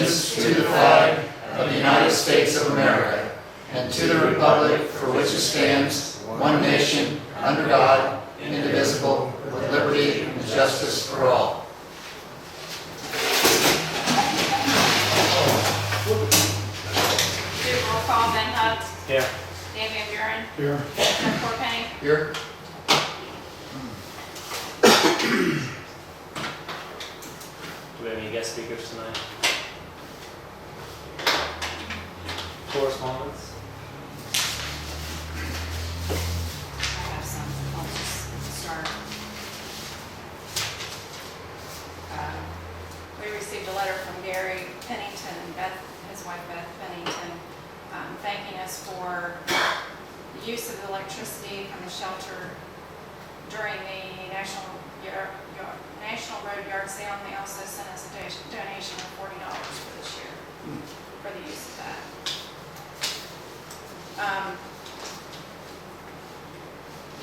allegiance to the flag of the United States of America and to the republic for which it stands, one nation, under God, indivisible, with liberty and justice for all. Do roll call, Ben Hunt, Here. Dan Van Buren, Here. Jeff Corpenny. Here? Do we have any guest speakers tonight? Correspondence? I have some, I'll just start. We received a letter from Gary Pennington and his wife Beth Pennington, thanking us for the use of the electricity from the shelter during the National Road Yard Sale, and they also sent us a donation of $40 for this year for the use of that.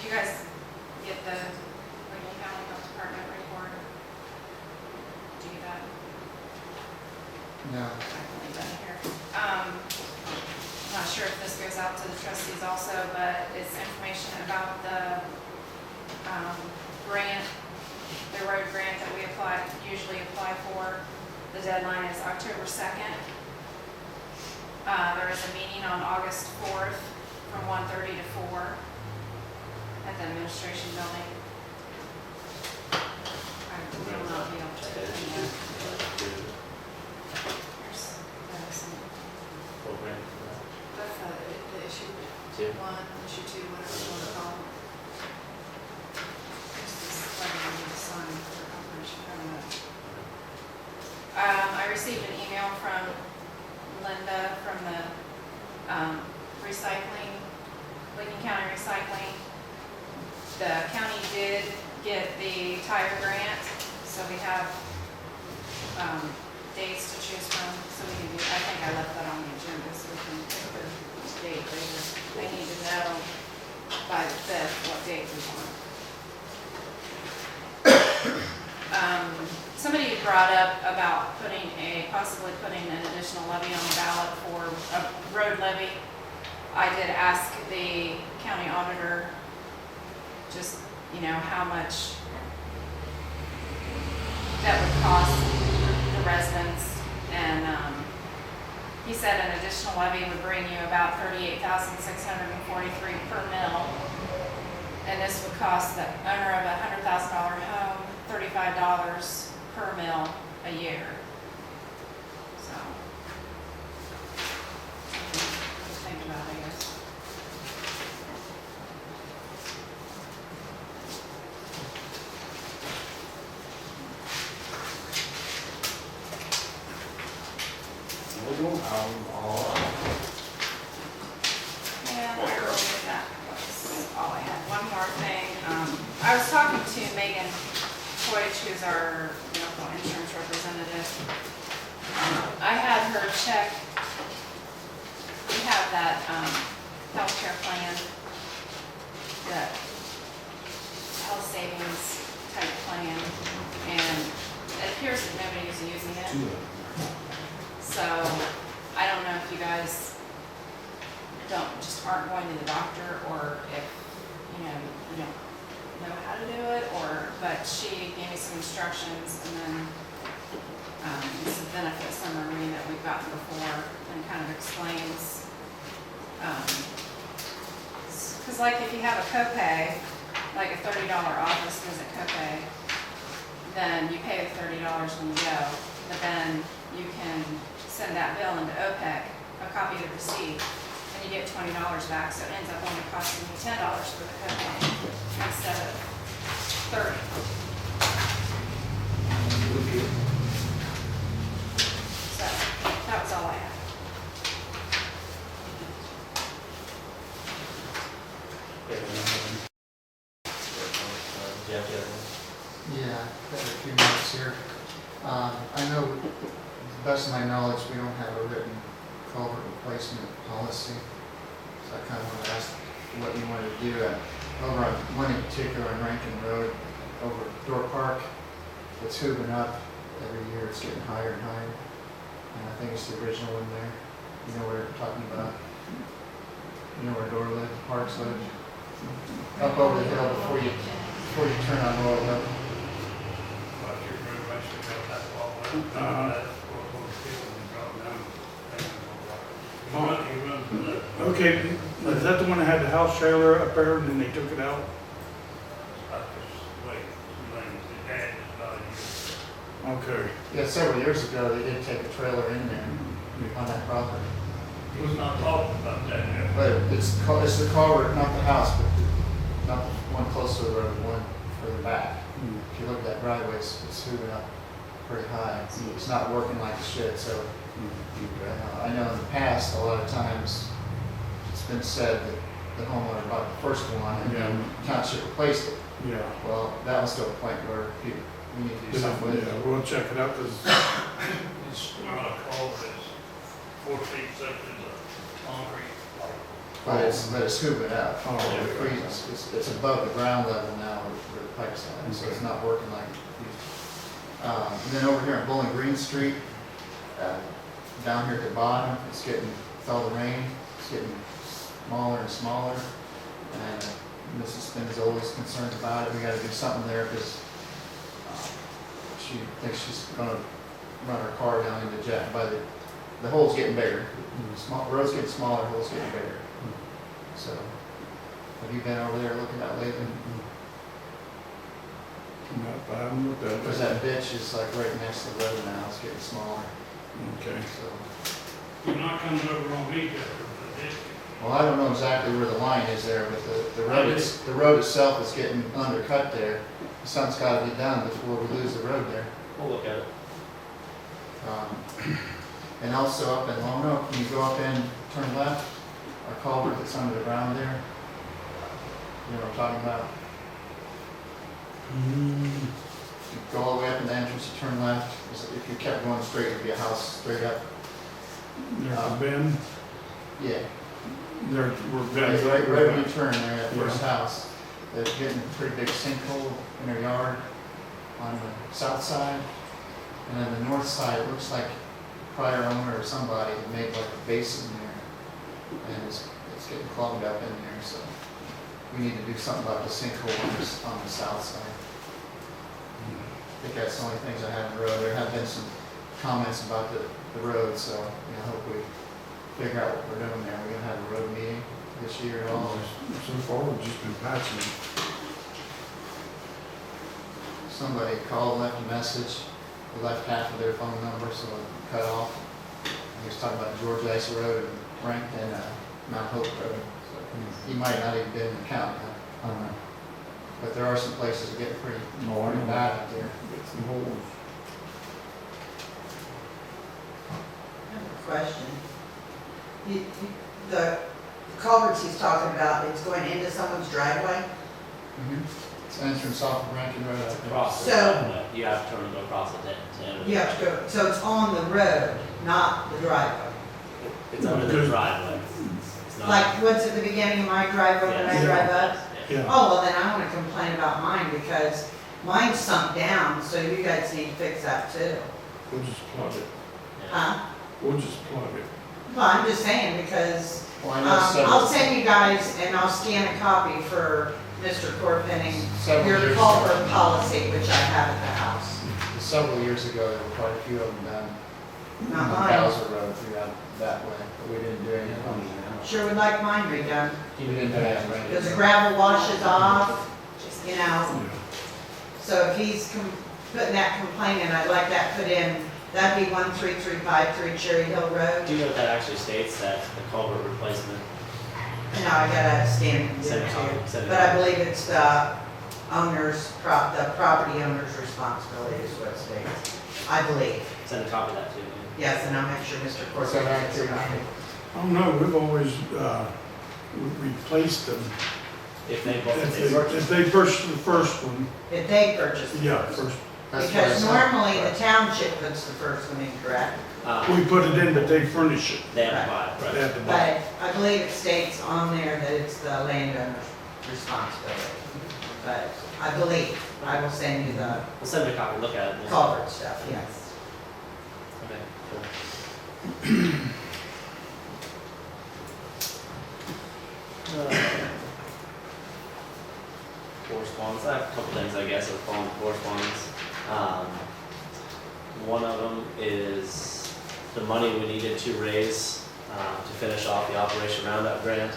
You guys get the Lincoln County Health Department report? Do you get that? No. I can leave that here. I'm not sure if this goes out to the trustees also, but it's information about the grant, the road grant that we usually apply for. The deadline is October 2nd. There is a meeting on August 4th from 1:30 to 4 at the administration building. I will not be able to attend that. There's some, Program. that's the issue Two. 1, issue 2, whatever you want to call it. There's this letter I need to sign for confirmation coming up. I received an email from Linda from the recycling, Lincoln County Recycling. The county did get the tire grant, so we have dates to choose from, so we can do, I think I left that on the agenda, so we can pick the date later. They need to know by the 5th what date we want. Somebody had brought up about possibly putting an additional levy on the ballot for a road levy. I did ask the county auditor just, how much that would cost the residents, and he said an additional levy would bring you about $38,643 per mil, and this would cost the owner of a $100,000 home $35 per mil a year. So, something to think about, I guess. Yeah, I believe that was all I had. One more thing, I was talking to Megan Hoyt, who's our medical insurance representative. I had her check, we have that healthcare plan, that health savings type plan, and it appears that nobody's using it. So I don't know if you guys aren't going to the doctor, or if you don't know how to do it, but she gave me some instructions, and then it's a benefit summary that we've gotten before, and kind of explains, because like if you have a copay, like a $30 office visit copay, then you pay the $30 when you go, but then you can send that bill into OPEC, a copy of the receipt, and you get $20 back, so it ends up only costing you $10 for the copay instead of $30. So that was all I had. Yeah, got a few minutes here. I know, to the best of my knowledge, we don't have a written culvert replacement policy. So I kind of want to ask what you want to do over on one in particular on Rankin Road, over at Door Park. It's hooving up every year. It's getting higher and higher. And I think it's the original one there. You know what we're talking about? You know where Dora lived, Parks lived? Up over the hill before you turn on Royal Hill. Okay, is that the one that had the house trailer up there and then they took it out? Okay. Yeah, several years ago, they did take a trailer in there on that property. He was not talking about that yet. But it's the culvert, not the house, but not the one close to the road, the one further back. If you look at that driveway, it's moving up pretty high. It's not working like it should, so I know in the past, a lot of times, it's been said that the homeowner bought the first one and then township replaced it. Yeah. Well, that was to a point where we need to do something with it. Yeah, we'll check it out, cause It's not a culvert, it's 4 feet sections of concrete. But it's hooving up. Oh, It yeah. freezes. It's above the ground level now where the pipes are, so it's not working like it used to. And then over here on Bowling Green Street, down here at the bottom, it's getting, with all the rain, it's getting smaller and smaller. And Mrs. Spinzola is concerned about it. We gotta do something there because she thinks she's gonna run her car down into Jack by the hole's getting bigger. Road's getting smaller, hole's getting bigger. So, have you been over there looking at lately? I haven't looked at it. Because that ditch is like right next to the road now, it's getting smaller, Okay. so. You're not coming over on me, Jeff, for the district. Well, I don't know exactly where the line is there, but the road itself is getting undercut there. Something's gotta be done before we lose the road there. We'll look at it. And also up in Lone Oak, when you go up and turn left, our culvert that's under the ground there, you know what I'm talking about? You go all the way up in the entrance, you turn left, if you kept going straight, it'd be a house straight up. There's a bend, Yeah, there, we're bend. right when you turn there, that first house, they're getting a pretty big sinkhole in their yard on the south side. And then the north side, it looks like prior owner or somebody made like a basin there. And it's getting clogged up in there, so we need to do something about the sinkhole on the south side. I think that's the only things I have in the road. There have been some comments about the road, so I hope we figure out what we're doing there. We're gonna have a road meeting this year at all. So far, we've just been patching. Somebody called, left a message, they left half of their phone number, so it cut off. He was talking about George Ice Road and Frank and Mount Hope Road. So he might not even been in the county, I don't know. But there are some places that get pretty bad out there. Get some holes. I have a question. The culverts he's talking about, it's going into someone's driveway? It's entrance off of Rankin Road, I think. Across the So- driveway. You have to turn and go across it to enter. You have to go, so it's on the road, not the driveway? It's under the driveway. It's not. Like what's at the beginning of my driveway when I Yes. drive up? Yeah. Yeah. Oh, well then I want to complain about mine because mine's sunk down, so you guys need to fix that too. We'll just plug it. Yeah. Huh? We'll just plug it. Well, I'm just saying because, Well, I know several- I'll send you guys and I'll scan a copy for Mr. Corpenning, several your years culvert ago- policy, which I have at the house. Several years ago, there were quite a few of them done. Not on mine. Bowser Road throughout that way, but we didn't do anything. Sure would like mine redone. We didn't do anything. Because the gravel washes off, you know. Yeah. So if he's putting that complaint in, I'd like that put in. That'd be 13353 Cherry Hill Road. Do you know what that actually states, that the culvert replacement? No, I gotta stand and give Send it it to on, you. send it But I on. believe it's the property owner's responsibility is what it states. I believe. Send a copy of that to me. Yes, and I'll make sure Mr. Is that Corpenning gets a accurate? copy. I don't know, we've always, replaced them. If they both, If they purchased the first one, If they purchase it. yeah, first, That's what I Because said. normally the township puts the first one in, correct? we put it in, but they furnish it. they have to buy it, They right? have to buy it. But I believe it states on there that it's the landowner's responsibility. But I believe, I will send you the We'll send me a copy, look at it. culvert stuff, yes. Okay, cool. Correspondence, I have a couple things, I guess, of phone correspondence. One of them is the money we needed to raise, to finish off the Operation Roundup grant,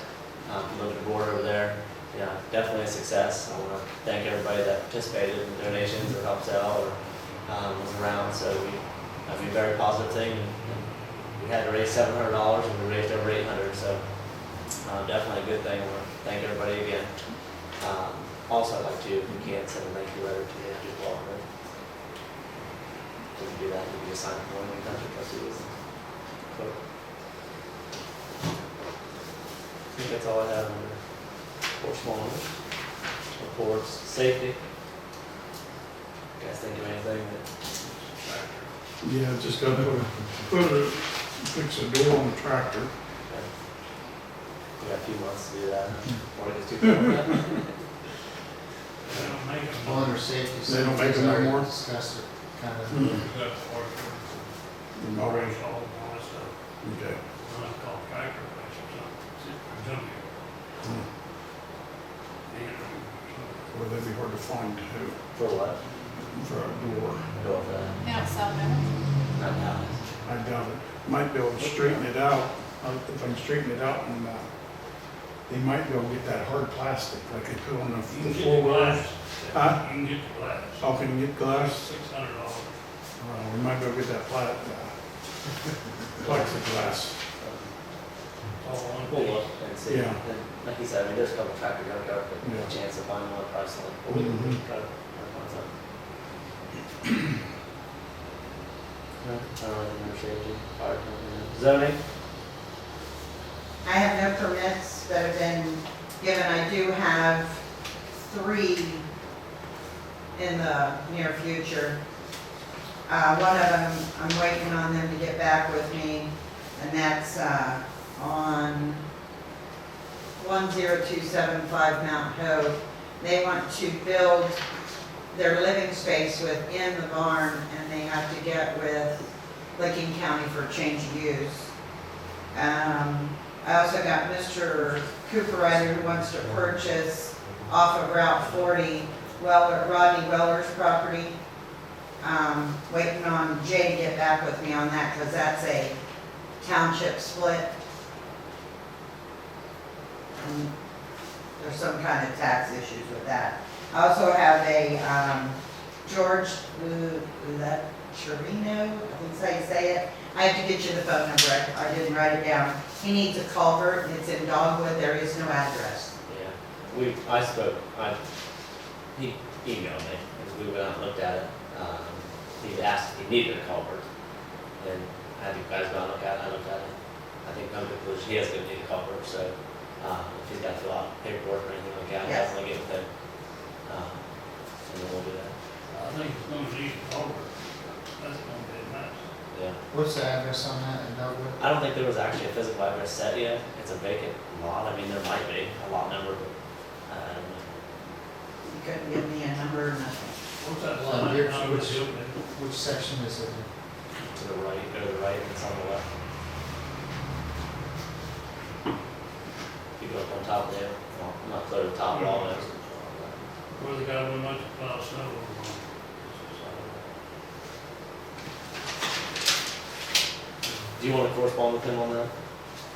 from the board over there. Yeah, definitely a success. I wanna thank everybody that participated in donations or helped out or, was around, so I mean, very positive thing. And we had to raise $700 and we raised over 800, so, definitely a good thing. I wanna thank everybody again. Also, I'd like to, if you can, send a thank you letter to the Andrew Walker. We can do that, you can just sign it for one country trustees. Cool. I think that's all I have under correspondence, reports, safety. You guys think of anything that, Yeah, just gotta fix a door on the tractor. we got a few months to do that, or it's too quick? They don't make them. Well, under safety. They don't make them no more? Discussed it, kind of. That's for sure. Already. All that stuff. Okay. Run called tractor place or something. Junkyard. And, Or they'd be hard to find too, For what? for a door. Go with that. They don't sell them. Not now. I doubt it. Might be able to straighten it out, if I can straighten it out and, they might be able to get that hard plastic like they put on You the can get floor. the glass. Huh? You can get the glass. Oh, can you get glass? $600. We might be able to get that plexiglass. All one We'll piece. look and see. Yeah. And like you said, I mean, there's a couple tractor junkyard, but Yeah. a chance of finding one price like, but we can Mhm. try to find something. No, I don't really know safety, fire company, zoning. I have no permits that have been given. I do have 3 in the near future. One of them, I'm waiting on them to get back with me, and that's on 10275 Mount Hope. They want to build their living space within the barn, and they have to get with Licking County for change of use. I also got Mr. Cooper Ryder who wants to purchase off of Route 40, Rodney Weller's property. Waiting on Jay to get back with me on that because that's a township split. And there's some kind of tax issues with that. I also have a George Cherino, I think that's how you say it. I have to get you the phone number, I didn't write it down. He needs a culvert, and it's in Dogwood, there is no address. Yeah, he emailed me, as we went out and looked at it. He asked if he needed a culvert, and I had you guys go and look at it, I looked at it. I think come to the conclusion, he is gonna need a culvert, so, if he's got to fill out paperwork or anything like that, I'll Yes. definitely get with him. And then we'll do that, I think it's gonna need a culvert. That's gonna be nice. yeah. What's the address on that in Dogwood? I don't think there was actually a physical address set yet, it's a vacant lot, I mean, there might be a lot number, but, I don't know. You couldn't give me a number, nothing. What's that So line? here's How which- is it? Which section is it in? To the right, go to the right, and it's on the left. You go up on top of there, well, not clear to the top of all those. Where the guy went much plow snow over on. Do you want to correspond with him on that?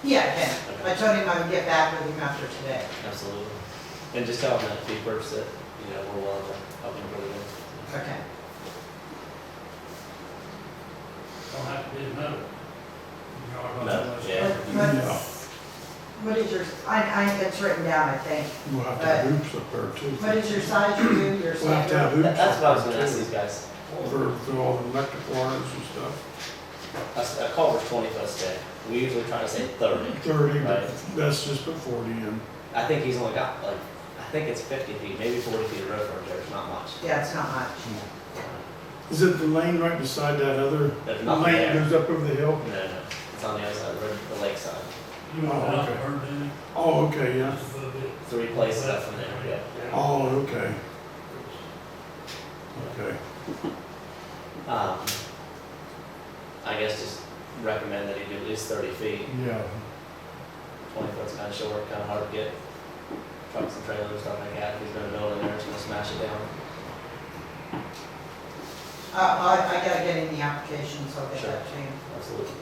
Yeah, okay. I told him I would get back with him after today. Absolutely. And just tell him that if he purchased it, you know, we're willing to help him put it in. Okay. Don't have to be another. No, yeah. What is your, it's written down, I think. We'll have to have hoops up there too. What is your size you do, your We'll have to have standard? hoops That's what I was up gonna there ask too. these guys. For all the electric wires and stuff. A culvert's 20 foot thick. We usually try to say 30. 30, but Right. that's just put 40 in. I think he's only got like, I think it's 50 feet, maybe 40 feet of road frontage, it's not much. Yeah, it's not much. Is it the lane right beside that other There's lane nothing that there. goes up over the hill? No, no, it's on the other side of the road, the lake side. You want Oh, to okay. burn in it? Oh, okay, yeah. Just above it. 3 places up from there, yeah. Oh, okay, okay. I guess just recommend that he do at least 30 feet. Yeah, 20 foot's kind of short, kind of hard to get trucks and trailers, stuff like that. If he's gonna build in there, it's gonna smash it down. I gotta get in the application, so I'll get Sure. that to you. Absolutely.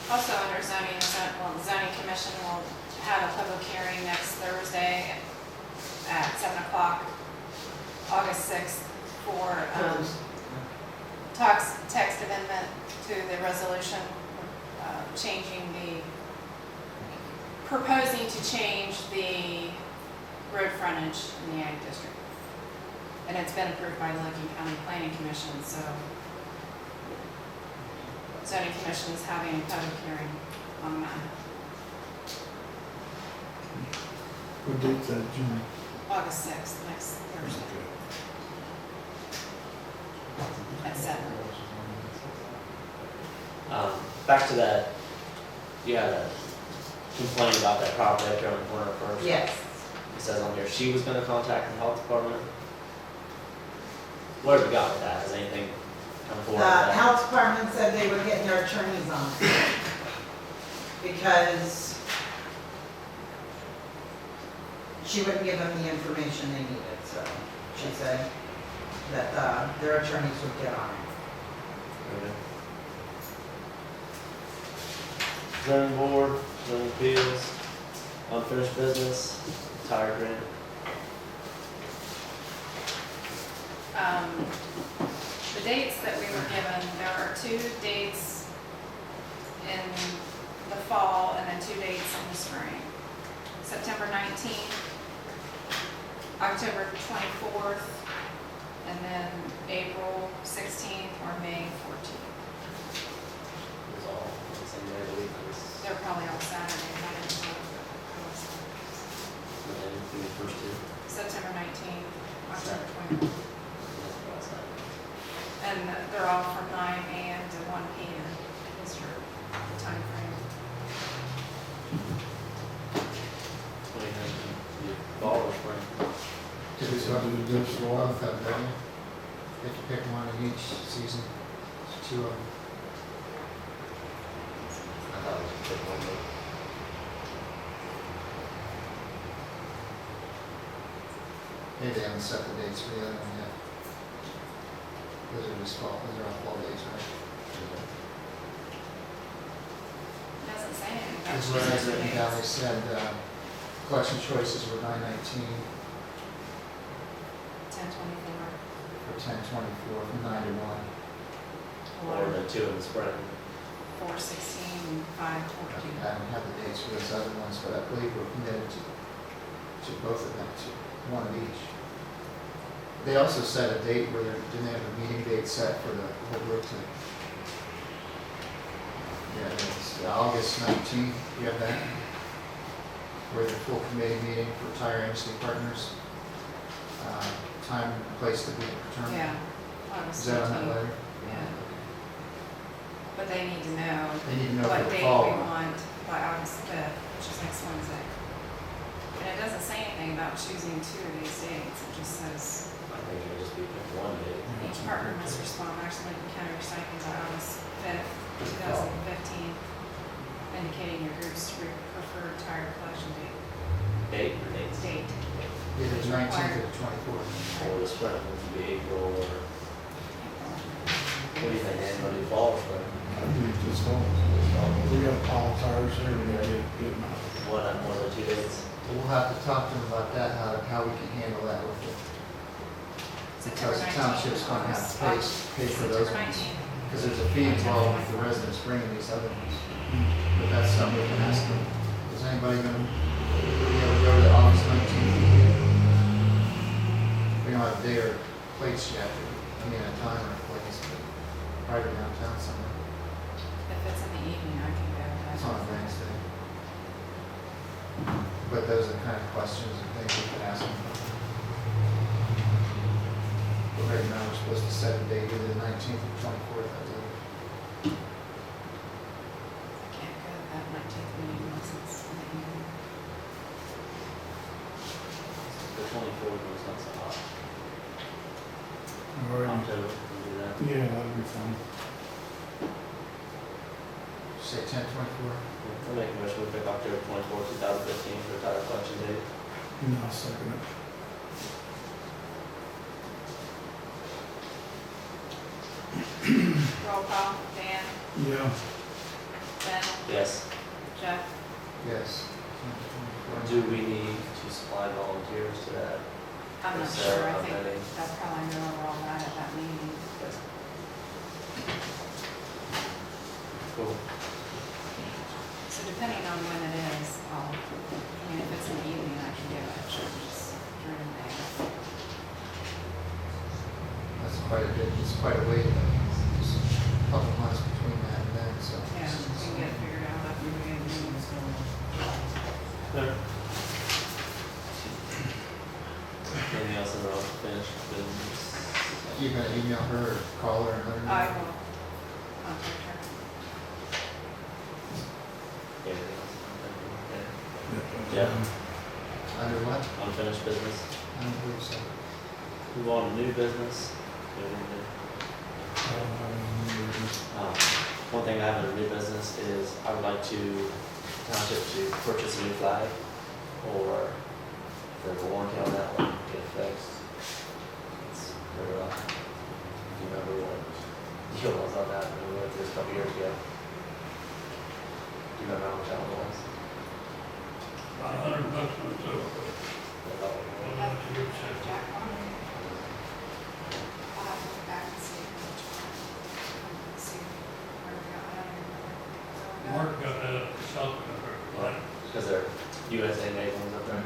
Also under zoning, the zoning commission will have a public hearing next Thursday at 7 o'clock, August 6th, for text amendment to the resolution, proposing to change the road frontage in the ag district. And it's been approved by the Licking County Planning Commission, so zoning commission is having a public hearing on that, what date's that, June? August 6th, next Thursday at 7. Back to that, you had a complaint about that property up there on the corner first. Yes. It says on here she was gonna contact the health department. Where have we got with that? Has anything come The forward? with that? health department said they were getting their attorneys on it. Because she wouldn't give them the information they needed, so she said that their attorneys would get on it. Okay. Zoning board, zoning appeals, unfinished business, tire grant. The dates that we were given, there are 2 dates in the fall and then 2 dates in the spring. September 19th, October 24th, and then April 16th or May 14th. Is all on the same day of the week. They're probably all Saturday, I didn't know. And then do the first two. September 19th, October 24th. That's what I said. And they're all from 9 a.m. to 1 p.m. is your time frame. What do you think? You fall or spring? Did we go to do this for all of them, didn't you? Get to pick one in each season, It's 2 of them. I thought it was a good one, but Maybe they haven't set the dates for the other one yet. Those are just fall, those are all fall days, right? It doesn't say anything about That's what I was choosing written down, they dates. said, collection choices were 9/19 10/24. for 10/24, from 9 to 1. or the two in the spring. 4/16 and 5/14. I don't have the dates for those other ones, but I believe we're committed to both of them, to one of each. They also set a date where they didn't have a meeting date set for the whole group to. Yeah, it's August 19th, you have that? Where the full committee meeting for Tire Industry Partners. Time and place to be determined. Yeah, August Is that on that 19th. letter? Yeah. But they need to know They need to know what for the date we fall. want by August 5th, which is next Wednesday. And it doesn't say anything about choosing 2 of these dates, it just says I think it would just be pick one day. each partner must respond actually to county recycling by August 5th, 2015, indicating your group's preferred tire collection Date or dates? date. Either the 19th or the 24th. Or the spring, which would be April or, what do you think, Ann, what do you fall or spring? I think just all, we got all tires there, we gotta get them out. One on one of the 2 dates? We'll have to talk to them about that, how we can handle that with it. September Because the 19th. township's gonna have to pay for those September ones. 19th. Because there's a fee involved with the residents bringing these other ones. But that's something we can ask them. Is anybody gonna be able to go to August 19th? We don't have a day or place yet, I mean, a time or a place, but probably downtown somewhere. If it's in the evening, I can go. It's on a Wednesday. But those are the kind of questions and things we could ask them. But right now, we're supposed to set a date, either the 19th or 24th, I believe. Can't go to that 19th meeting unless it's in the evening. The 24th was not so hot. Alright, October, we can do that. yeah, that'll be fine. say 10/24? I'll make a motion to pick October 24, 2015 for title collection date. No, I'll second it. Roll call, Dan, Yeah, Ben, Yes. Jeff. Yes. Do we need to supply volunteers to that? I'm not Is sure, there I how think many? that's probably where we're all at that meeting. Cool. So depending on when it is, I mean, if it's in the evening, I can do it, just during the day. That's quite a bit, it's quite a wait, just a couple months between that and then, so. Yeah, we can get it figured out after we get meetings going. There. Anything else in the road? Finished business? You gonna email her or call her and let her know? I will contact her. Anything else? Okay. yeah. Under what? Unfinished business. I don't believe so. Move on to new business. One thing I have in new business is I would like to township to purchase a new flag, or if there's a warranty on that one, get it fixed. It's, do you remember what the deal was on that, we went through this a couple years ago? Do you remember how much that one was? About $100 or so. About We have Jack on it. I'll have to look back and see how much more. See where we got, I don't even remember. Mark got that consultant up there, like, Because they're USA made ones up there.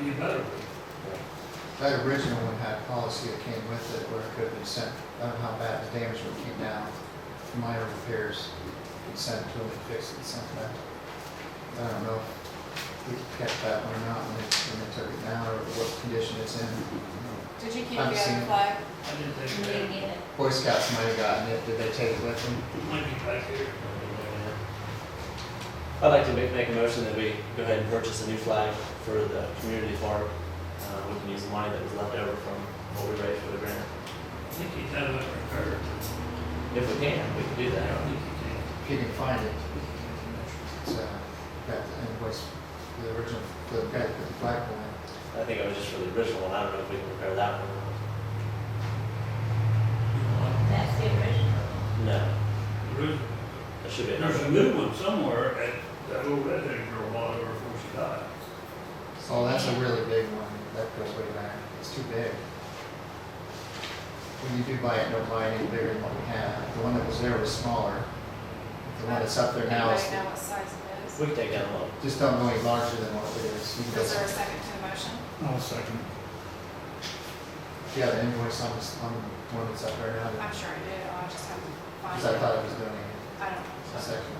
you better be. That original one had a policy that came with it where it could have been sent, I don't know how bad the damage when it came down, minor repairs, it's sent to them and fixed it, sent back. I don't know if we kept that one or not when they took it down, or what condition it's in. Did you keep I've the seen other it. flag? I didn't think that. Boy Scouts might have gotten it, did they take it with them? Might be back here. I'd like to make a motion that we go ahead and purchase a new flag for the community park. We can use the money that was left over from what we raised for the grant. I think he's had that repaired. If we can, we can do I that. think he can. If you can find it, it's, got the invoice, the original, the guy that put the flag on it. I think it was just for the original one. I don't know if we can repair that one. That's the original. No, There's there should be there's another. a new one somewhere at that old redheaded girl bought over before she died. Oh, that's a really big one, that goes way back, it's too big. When you do buy it, don't buy it any bigger than what we have, the one that was there was smaller. The one that's up there now is, Anybody know what size it is? We can take down a little. just don't know any larger than what it is. You can go Is there a see- second to the motion? I'll second. Yeah, the invoice on this, on the one that's up there now, I'm sure I do, I'll just have to find because I it. thought it was donated, I don't know. a section.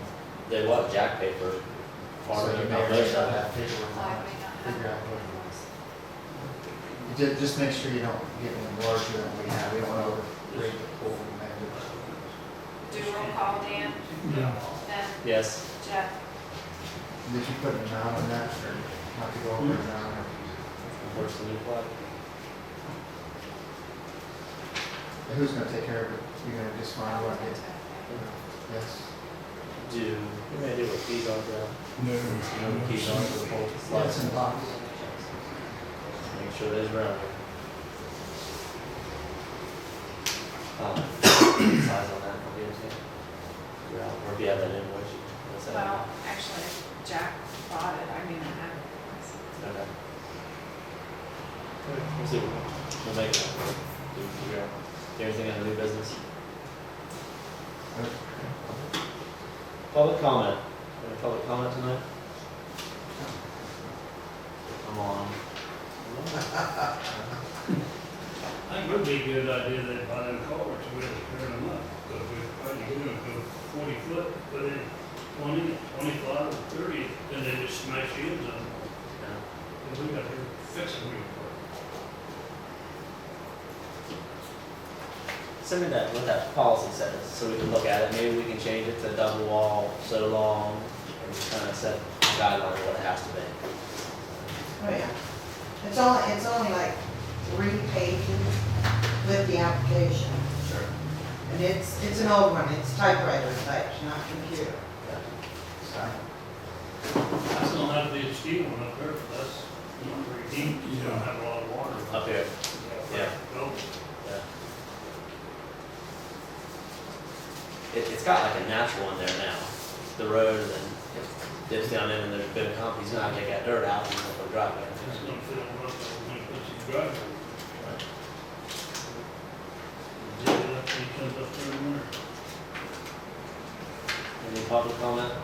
They what, Jack paid for So farming you and may or may foundation. not have paperwork I on it. may not have Figure out that what- invoice. Just make sure you don't get one larger than we have, we don't want to overrate the pool. Do roll call, Dan, Yeah. Ben, Yes. Jeff, Did you put an amount on that, or not to go over an amount? Where's the new flag? And who's gonna take care of it? You're gonna just find I'll what look it, into it. yes. We may do what keys are there. No. You know the keys are for the whole Yeah, it's in the box. Make sure there's around. Size on that, I'll be able to. Figure out, or if you have that invoice, you can send it. Well, actually, Jack bought it, I mean, I have it. Okay. We'll see, we'll make it, figure out, anything on the new business? Public comment, any public comment tonight? Come on. I think it would be a good idea that buy them culverts, we have to clear them up. Because we probably do it, go 40 foot, put in 20, 25, or 30, then they just smash the ends on them. Yeah. Because we got to fix them real quick. Send me that, what that policy says, so we can look at it, maybe we can change it to double wall, so long, and just kind of set a guideline of what it has to be. Oh, yeah. It's only like 3 pages with the application. Sure. And it's an old one, it's typewriter type, not computer. Yeah. That's gonna have to be a steel one up there, but that's not very deep, it's gonna have a lot of water. Up here, yeah. Go. yeah. It's got like a natural one there now. The road and it dips down in and there's a bit of concrete. He's gonna have to take that dirt out and put a driveway in. It's gonna fill them up when he puts his driveway. Dig it up when he comes up there in the winter. Any public comment?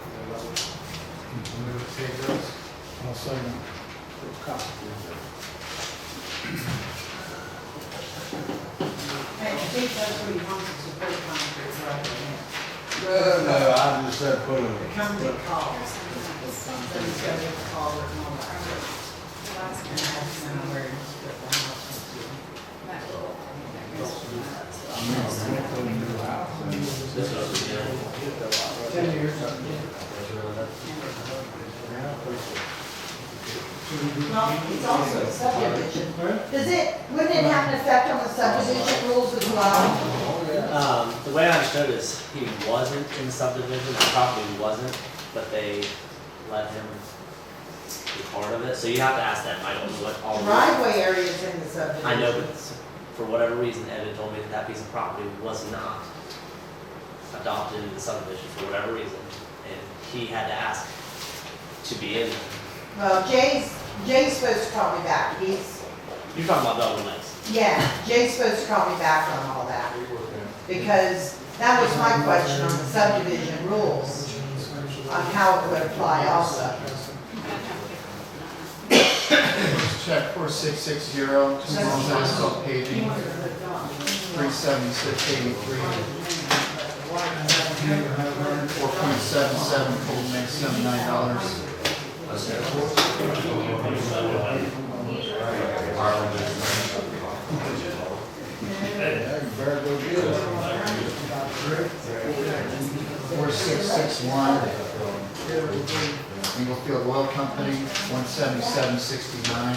Move to pay bills. I'll second. I think that's what he wants us to put it on for his right hand. No, I just said put The them. company calls, Here's so something he's that's- got to call it and all that. Last And I have to know where he's put the house into. that little thing that goes from that. This was, yeah. 10 years. Well, it's also a subdivision. Wouldn't it have an effect on the subdivision rules as well? The way I understood it is he wasn't in the subdivision, the property wasn't, but they let him be part of it. So you have to ask them, I don't know what all. Driveway areas in the subdivision. I know, but for whatever reason, Ed had told me that that piece of property was not adopted into the subdivision for whatever reason. And he had to ask to be in. Well, Jay's supposed to call me back. You're talking about Belvin Lakes. Yeah, Jay's supposed to call me back on all that. Because that was my question on the subdivision rules, on how it would apply also. Check 4660, Small Asphalt Paving, 37683. 4.77, total make $79. Very good. 4661, Inglefield Oil Company, 17769.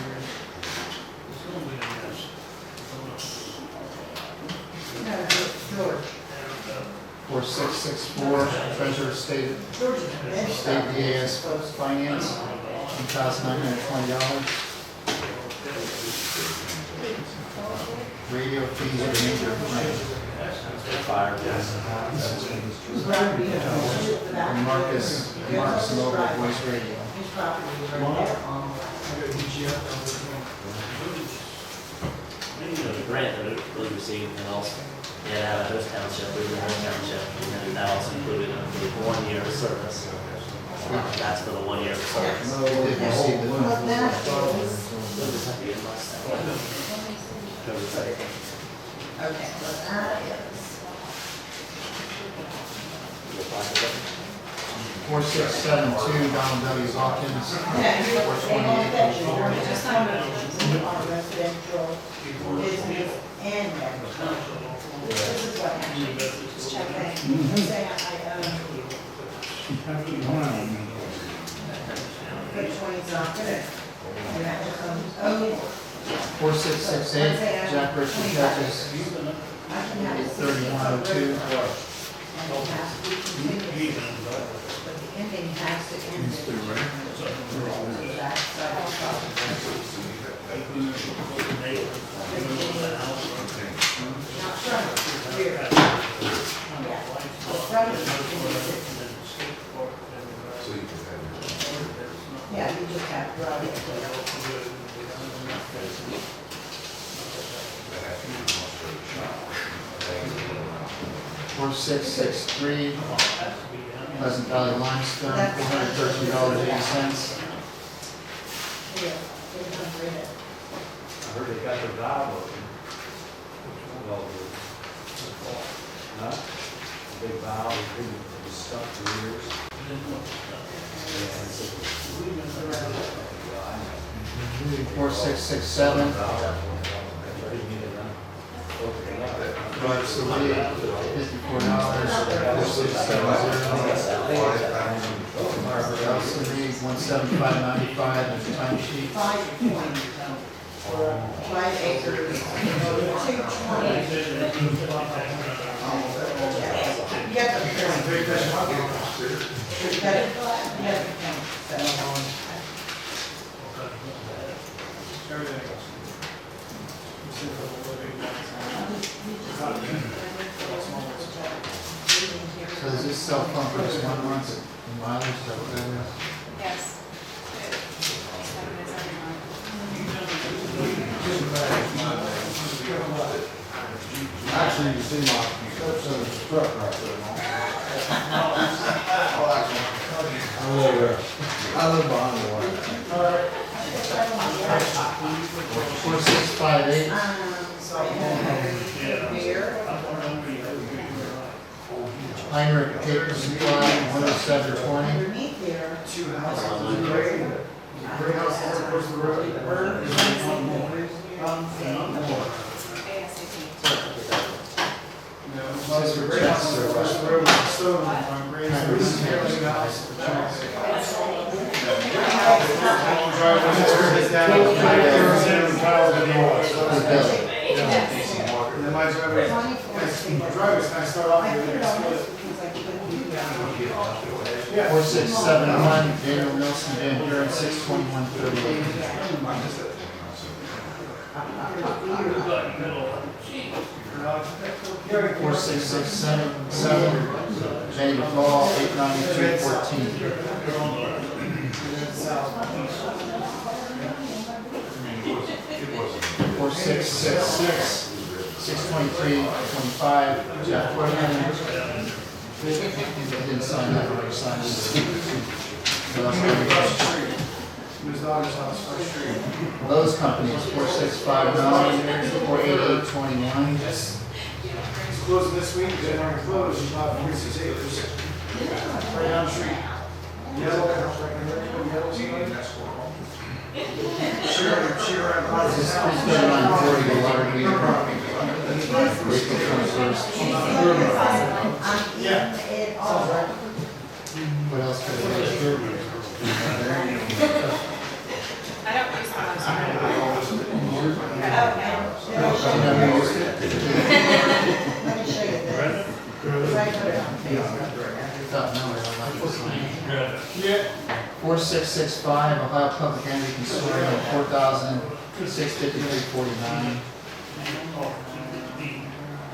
It's gonna be a mess. No, George. 4664, Treasurer State DAS Finance, $2,920. Radio fees are major claim. Fire. And Marcus Mobile Voice Radio. His property is right there on The grant that it was received and also, they had to have a host township, we were in a host township, and then that also included a 1 year of service. That's for the 1 year of service. We did receive the Well, that is, We'll just have to get my stuff. Cover site. okay, well, that is. We'll apply for that. 4672, Donald W. Hawkins, Yeah, you are 428. just on residential, business, and agricultural. This is what happened. Just check it. Say I which one is not good? And that just comes, oh, 4668, Jack Richard Judges, I can have it. 3102. And it has to be continuous, but the ending has to end. The backside of the property. Not front, rear. Yeah. The front is continuous. Yeah, you just have to drive it. 4663, Pleasant Valley Limestone, $413.80. Yeah, it's unread. I heard they got their valve open. Well, huh? Big valve, it was stuck for years. Yeah, it's a- 4667, Robert Salee, $54. 4670, Barbara Elson Reed, $175.95, and time sheet. 5 point, 5 acres, 220. You got the point. You got it, so. So is this cell phone for just 1 month in mileage, is that what that is? Yes. Seven days every month. Actually, you see my stepson's truck right there, Mom. I live behind the line. 4658, Here. Heinrich Paper Supply, 10720. Underneath here. ASAP. This is for check service. Drivers kind of start off here. 4671, Daniel Nelson, Van Buren, 62138. 4667, Jenny McCall, 89214. 4666, 62325, Jeff Whitman. I didn't sign that, already signed it. Those companies, 4659, 48821. It's closing this week, then our close, you have 46 acres. Right down the street. Yellow, This is deadline for the water meter. April 21st. Yeah. It all. What else could I do? I don't use the website. You never used it? Let me show you this. Right there on Facebook. Thought, no, I don't like this line. 4665, Ohio Public Energy Consortium, 4,653.49.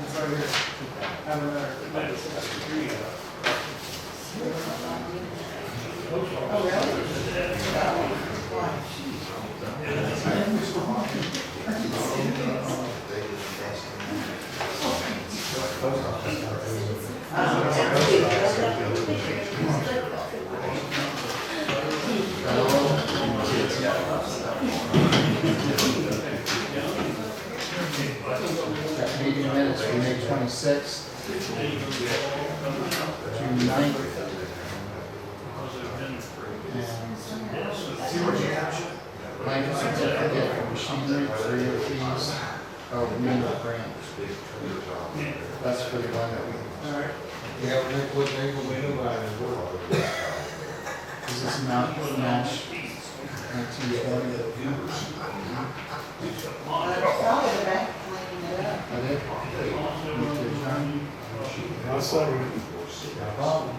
It's right here. Have another. Meeting minutes for May 26th, June 9th, and blanket certificate for machinery, 3-year fees, minimum grant. That's for the one that we, Yeah, what they will be about is is this amount match 1920? Probably the back cleaning it up. I did? I'll second it. no problem.